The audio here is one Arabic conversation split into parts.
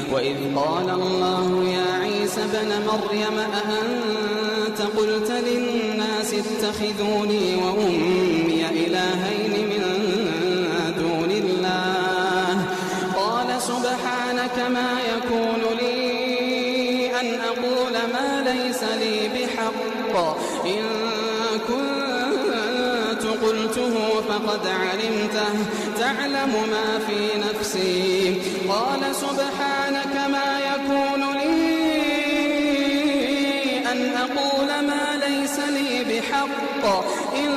وإذ قال الله يا عيسى ابن مريم أأنت قلت للناس اتخذوني وأمي إلهين من دون الله قال سبحانك ما يكون لي أن أقول ما ليس لي بحق إن كنت قلته فقد علمته تعلم ما في نفسي قال سبحانك ما يكون لي أن أقول ما ليس لي بحق إن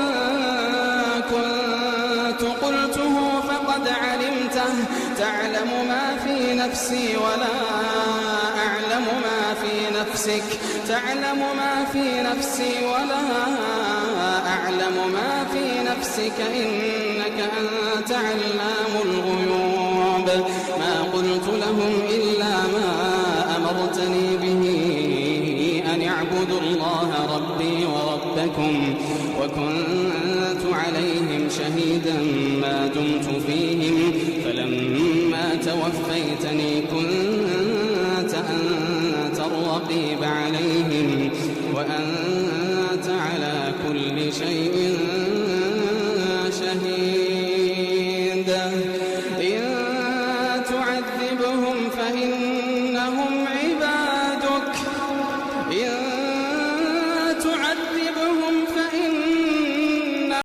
كنت قلته فقد علمته تعلم ما في نفسي ولا أعلم ما في نفسك تعلم ما في نفسي ولا أعلم ما في نفسك إنك أنت علام الغيوب ما قلت لهم إلا ما أمرتني به أن اعبدوا الله ربي وربكم وكنت عليهم شهيدا ما دمت فيهم فلما توفيتني كنت أنت الرقيب عليهم وأنت على كل شيء شهيد إن تعذبهم فإنهم